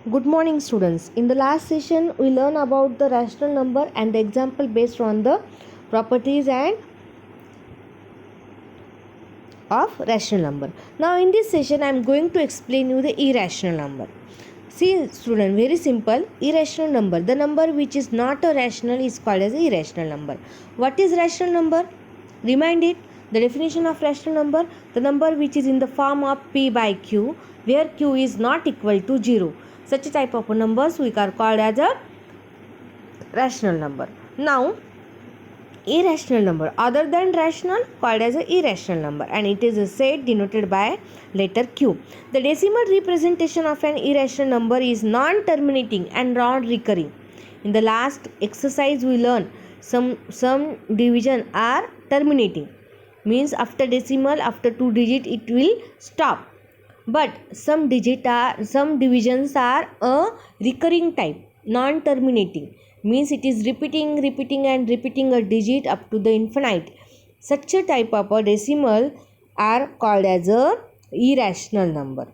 Good morning, students. In the last session, we learned about the rational number and the example based on the properties and of rational number. Now, in this session, I am going to explain you the irrational number. See, student, very simple. Irrational number. The number which is not a rational is called as a irrational number. What is rational number? Remind it. The definition of rational number: the number which is in the form of p by q, where q is not equal to 0. Such a type of numbers we are called as a rational number. Now, irrational number other than rational called as an irrational number, and it is a set denoted by letter q. The decimal representation of an irrational number is non-terminating and non-recurring. In the last exercise we learned some division are terminating, means after decimal, after 2 digit it will stop, but some divisions are a recurring type, non-terminating, means it is repeating and repeating a digit up to the infinite. Such a type of a decimal are called as a irrational number.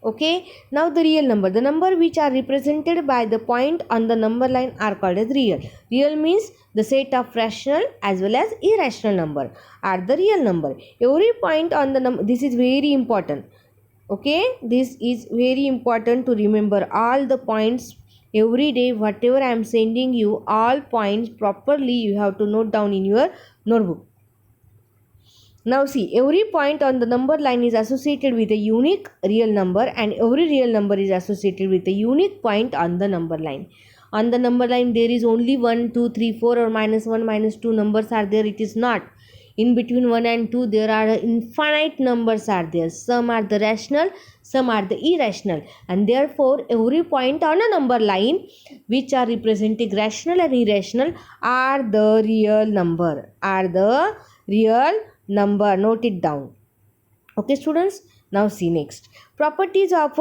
Okay, now the real number, the number which are represented by the point on the number line are called as real. Real means the set of rational as well as irrational number are the real number. Every point on the number, this is very important. Okay, this is very important to remember all the points every day. Whatever I am sending you, all points properly you have to note down in your notebook. Now see, every point on the number line is associated with a unique real number, and every real number is associated with a unique point on the number line. On the number line there is only 1, 2, 3, 4 or -1, -2 numbers are there. It is not. In between 1 and 2 there are infinite numbers are there. Some are the rational, some are the irrational, and therefore every point on a number line which are representing rational and irrational are the real number, note it down. Okay students, now see next properties of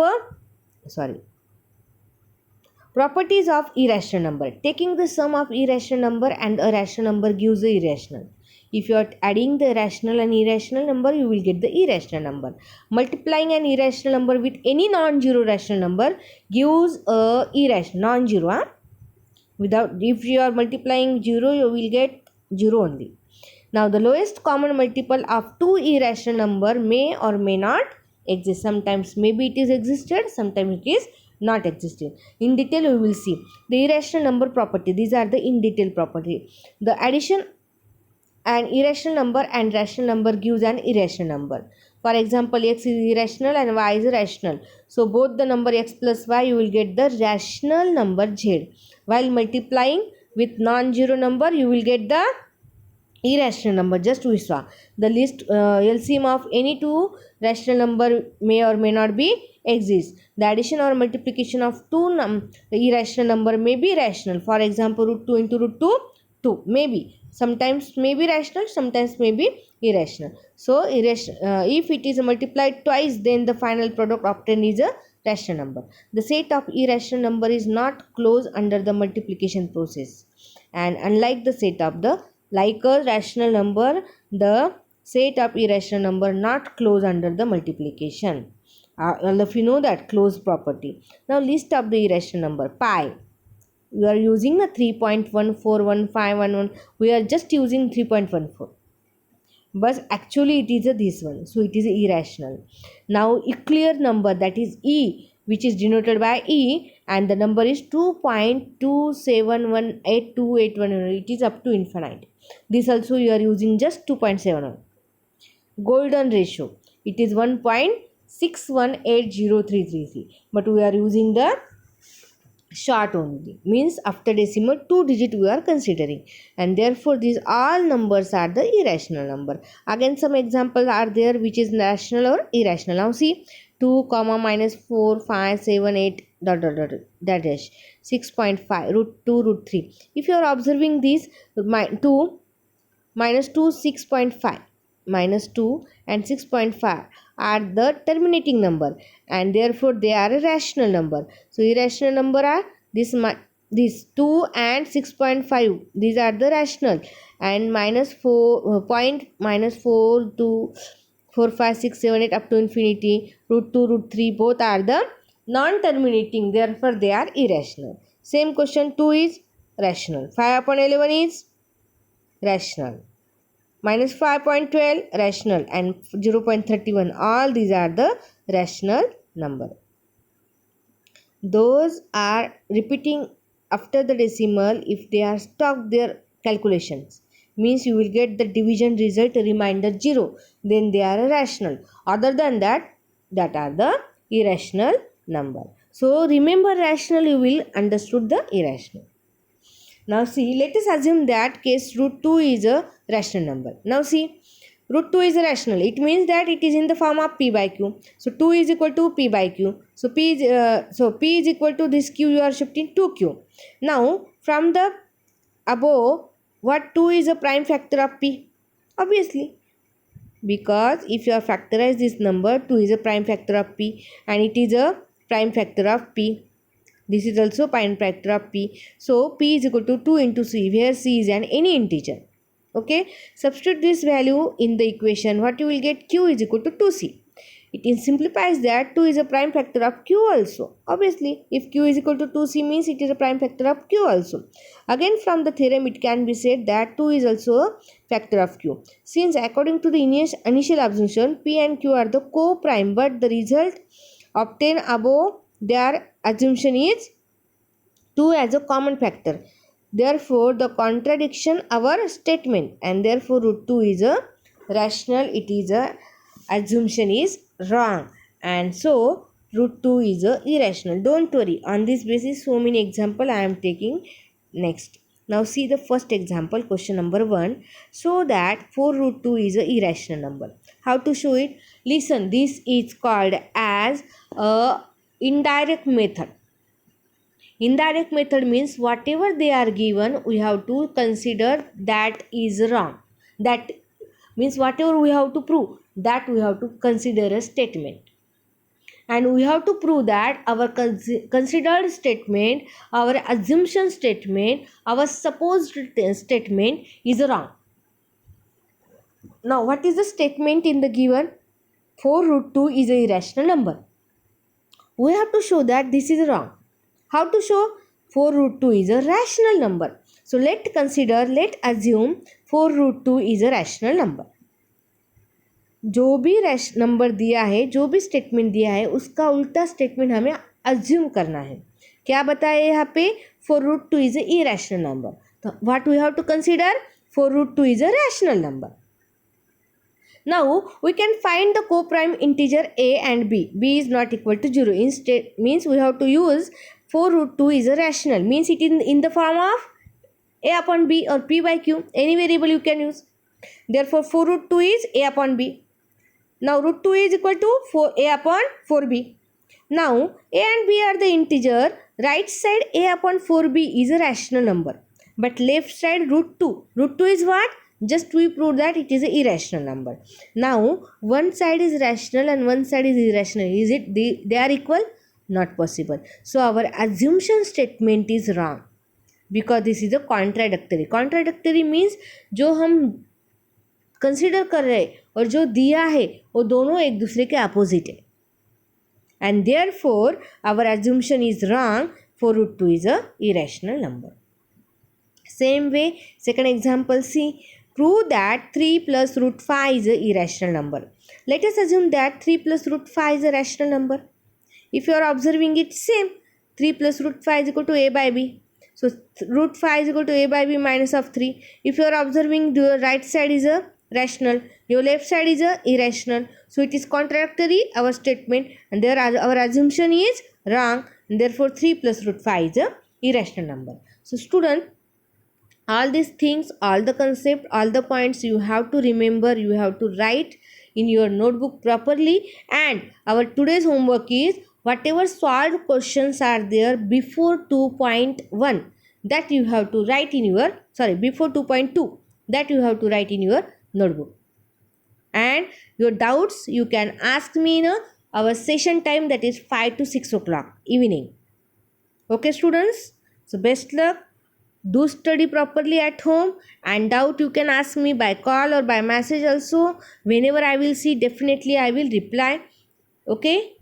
irrational number. Taking the sum of irrational number and a rational number gives the irrational. If you are adding the rational and irrational number, you will get the irrational number. Multiplying an irrational number with any non-zero rational number gives a irrational non-zero. Without, if you are multiplying 0, you will get 0 only. Now, the lowest common multiple of two irrational number may or may not exist. Sometimes maybe it is existed, sometimes it is not existed. In detail, we will see the irrational number property. These are the in detail property. The addition an irrational number and rational number gives an irrational number. For example, x is irrational and y is rational. So, both the number x plus y, you will get the rational number z. While multiplying with non-zero number, you will get the irrational number. Just we saw the list LCM of any two rational number may or may not be exist. The addition or multiplication of two irrational number may be rational. For example, root 2 into root 2, 2 may be. Sometimes may be rational, sometimes may be irrational. So if it is multiplied twice, then the final product obtained is a rational number. The set of irrational number is not closed under the multiplication process, and unlike the set of the like a rational number, the set of irrational number not closed under the multiplication. All of you know that close property. Now list of the irrational number. Pi, we are using the 3.141511. We are just using 3.14, but actually it is this one, so it is irrational. Now a clear number, that is e, which is denoted by e, and the number is 2.2718281. It is up to infinite. This also you are using just 2.71. Golden ratio, it is 1.6180333, but we are using the short only, means after decimal 2 digit we are considering, and therefore these all numbers are the irrational number. Again some examples are there which is rational or irrational. Now see, 2 comma -4 5 7 8 dash 6.5 root 2 root 3. If you are observing these, 2 minus 2 6.5, minus 2 and 6.5 are the terminating number, and therefore they are a rational number. So irrational number are this 2 and 6.5, these are the rational, and -4 to 4 5 6 7 8 up to infinity, root 2 root 3, both are the non-terminating, therefore they are irrational. Same question, 2 is rational, 5 upon 11 is rational, minus 5.12 rational, and 0.31, all these are the rational number. Those are repeating after the decimal if they are stopped their calculations, means you will get the division result remainder 0, then they are a rational. Other than that, that are the irrational number. So remember rational, you will understood the irrational. Now see, let us assume that case root 2 is a rational number. Now see, root 2 is a rational. It means that it is in the form of p by q. So 2 is equal to p by q. So p is equal to this q, you are shifting 2q. Now from the above, what 2 is a prime factor of p? Obviously, because if you have factorized this number, 2 is a prime factor of p and it is a prime factor of p. This is also prime factor of p. So p is equal to 2 into c, where c is an any integer. Okay, substitute this value in the equation. What you will get? Q is equal to 2c. It simplifies that 2 is a prime factor of q also. Obviously, if q is equal to 2c means it is a prime factor of q also. Again, from the theorem it can be said that 2 is also a factor of q. Since according to the initial assumption, p and q are the co-prime, but the result obtained above their assumption is 2 as a common factor. Therefore, the contradiction our statement, and therefore root 2 is a rational. It is a assumption is wrong, and so root 2 is a irrational. Don't worry, on this basis so many example I am taking next. Now see the first example, question number 1. So that 4 root 2 is a irrational number. How to show it? Listen, this is called as a indirect method. Indirect method means whatever they are given, we have to consider that is wrong. That means whatever we have to prove, that we have to consider a statement. And we have to prove that our considered statement, our assumption statement, our supposed statement is wrong. Now, what is the statement in the given? 4 root 2 is a irrational number. We have to show that this is wrong. How to show? 4 root 2 is a rational number. So let's assume 4 root 2 is a rational number. जो भी number दिया है, जो भी statement दिया है, उसका उल्टा स्टेटमेंट हमें अज्यूम करना है. क्या बताया यहाँ पे? 4 root 2 is a irrational number. तो what we have to consider? 4 root 2 is a rational number. Now we can find the co-prime integer a and b. B is not equal to 0. Instead means we have to use 4 root 2 is a rational. Means it is in the form of a upon b or p by q. Any variable you can use. Therefore 4 root 2 is a upon b. Now root 2 is equal to a upon 4b. Now a and b are the integer. Right side a upon 4b is a rational number. But left side root 2. Root 2 is what? Just we prove that it is an irrational number. Now one side is rational and one side is irrational. Is it they are equal? Not possible. So our assumption statement is wrong. Because this is a contradictory. Contradictory means जो हम consider कर रहे हैं और जो दिया है वो दोनों एक दूसरे के अपोजिट है. And therefore our assumption is wrong. 4 root 2 is a irrational number. Same way, second example, see. Prove that 3 plus root 5 is a irrational number. Let us assume that 3 plus root 5 is a rational number. If you are observing it, same. 3 plus root 5 is equal to a by b. So root 5 is equal to a by b minus of 3. If you are observing the right side is a rational, your left side is a irrational. So it is contradictory our statement, and there our assumption is wrong, and therefore 3 plus root 5 is a irrational number. So student, all these things, all the concept, all the points you have to remember, you have to write in your notebook properly. And our today's homework is whatever solved questions are there before 2.1, that you have to write in your, before 2.2, that you have to write in your notebook. And your doubts you can ask me in our session time, that is 5 to 6 o'clock evening. Okay students, so best luck. Do study properly at home, and doubt you can ask me by call or by message also. Whenever I will see, definitely I will reply. Okay.